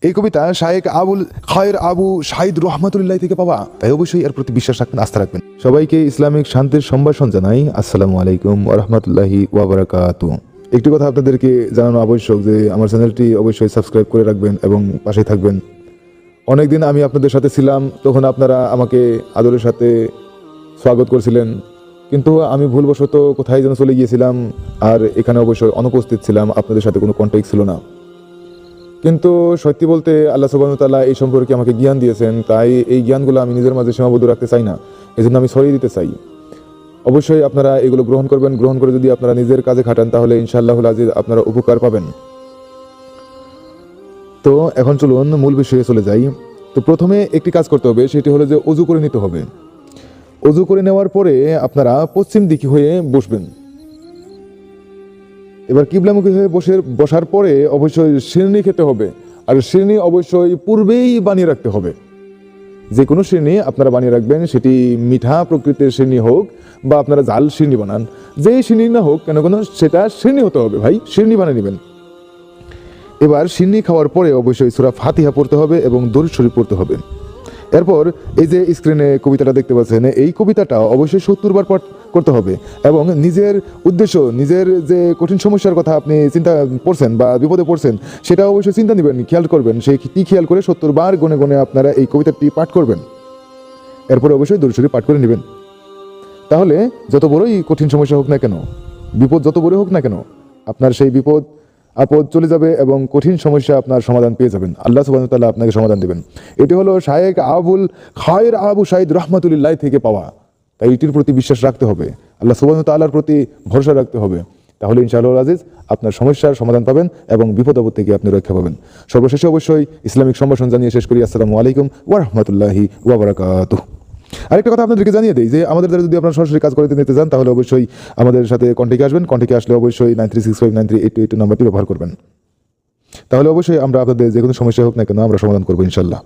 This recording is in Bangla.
এই কবিতা শায়েখ আবুল খায়ের আবু শাহিদ রহমাতুল্লাহ থেকে পাওয়া, তাই অবশ্যই এর প্রতি বিশ্বাস রাখবেন, আস্থা রাখবেন। সবাইকে ইসলামিক শান্তির সম্ভাষণ জানাই। আসসালামু আলাইকুম ওয়া রাহমাতুল্লাহি ওয়া বারাকাতুহু। একটি কথা আপনাদেরকে জানানো আবশ্যক যে আমার চ্যানেলটি অবশ্যই সাবস্ক্রাইব করে রাখবেন এবং পাশে থাকবেন। অনেকদিন আমি আপনাদের সাথে ছিলাম, তখন আপনারা আমাকে আদরের সাথে স্বাগত করেছিলেন, কিন্তু আমি ভুলবশত কোথায় যেন চলে গিয়েছিলাম, আর এখানে অবশ্যই অনুপস্থিত ছিলাম, আপনাদের সাথে কোনো কন্ট্যাক্ট ছিল না। কিন্তু সত্যি বলতে আল্লাহ সুবহানাহু ওয়া তাআলা এই সম্পর্কে আমাকে জ্ঞান দিয়েছেন, তাই এই জ্ঞানগুলো আমি নিজের মাঝে সীমাবদ্ধ রাখতে চাই না, এজন্য আমি ছড়িয়ে দিতে চাই। অবশ্যই আপনারা এগুলো গ্রহণ করবেন। গ্রহণ করে যদি আপনারা নিজের কাজে খাটান তাহলে ইনশাআল্লাহুল আজিজ আপনারা উপকার পাবেন। তো এখন চলুন মূল বিষয়ে চলে যাই। তো প্রথমে একটি কাজ করতে হবে, সেটি হলো যে অজু করে নিতে হবে। অজু করে নেওয়ার পরে আপনারা পশ্চিম দিকে হয়ে বসবেন। এবার কিবলামুখী হয়ে বসার পরে অবশ্যই শিরনি খেতে হবে, আর শিরনি অবশ্যই পূর্বেই বানিয়ে রাখতে হবে। যে কোনো শিরনি আপনারা বানিয়ে রাখবেন, সেটি মিঠা প্রকৃতির শিরনি হোক বা আপনারা জাল শিরনি বানান, যেই শিরনি না হোক কেন সেটা শিরনি হতে হবে ভাই, শিরনি বানিয়ে নেবেন। এবার শিরনি খাওয়ার পরে অবশ্যই সূরা ফাতিহা পড়তে হবে এবং দরুদ শরীফ পড়তে হবে। এরপর এই যে স্ক্রিনে কবিতাটা দেখতে পাচ্ছেন, এই কবিতাটা অবশ্যই 70 বার পাঠ করতে হবে এবং নিজের উদ্দেশ্য, নিজের যে কঠিন সমস্যার কথা আপনি চিন্তা করছেন বা বিপদে পড়ছেন, সেটা অবশ্যই চিন্তা নেবেন, খেয়াল করবেন, সেই কি খেয়াল করে 70 বার গনে গনে আপনারা এই কবিতাটি পাঠ করবেন। এরপরে অবশ্যই দরুদ শরীফ পাঠ করে নেবেন। তাহলে যত বড়ই কঠিন সমস্যা হোক না কেন, বিপদ যত বড় হোক না কেন, আপনার সেই বিপদ আপদ চলে যাবে এবং কঠিন সমস্যা আপনার সমাধান পেয়ে যাবেন। আল্লাহ সুবহানাহু ওয়া তাআলা আপনাকে সমাধান দেবেন। এটি হলো শায়েখ আবুল খায়ের আবু শাহিদ রহমাতুল্লাহ থেকে পাওয়া, তাই এটির প্রতি বিশ্বাস রাখতে হবে, আল্লাহ সুবহানাহু ওয়া তাআলার প্রতি ভরসা রাখতে হবে। তাহলে ইনশাআল্লাহ আজিজ আপনার সমস্যার সমাধান পাবেন এবং বিপদ আপদ থেকে আপনি রক্ষা পাবেন। সর্বশেষে অবশ্যই ইসলামিক সম্ভাষণ জানিয়ে শেষ করি। আসসালামু আলাইকুম ওয়া রাহমাতুল্লাহি ওয়া বারাকাতুহু। আরেকটা কথা আপনাদেরকে জানিয়ে দেই যে আমাদের দ্বারা যদি আপনারা সরাসরি কাজ করতে নিতে চান তাহলে অবশ্যই আমাদের সাথে কন্ট্যাক্টে আসবেন। কন্ট্যাক্টে আসলে অবশ্যই 9365938282 নাম্বারটি ব্যবহার করবেন। তাহলে অবশ্যই আমরা আপনাদের যে কোনো সমস্যা হোক না কেন আমরা সমাধান করবো ইনশাআল্লাহ।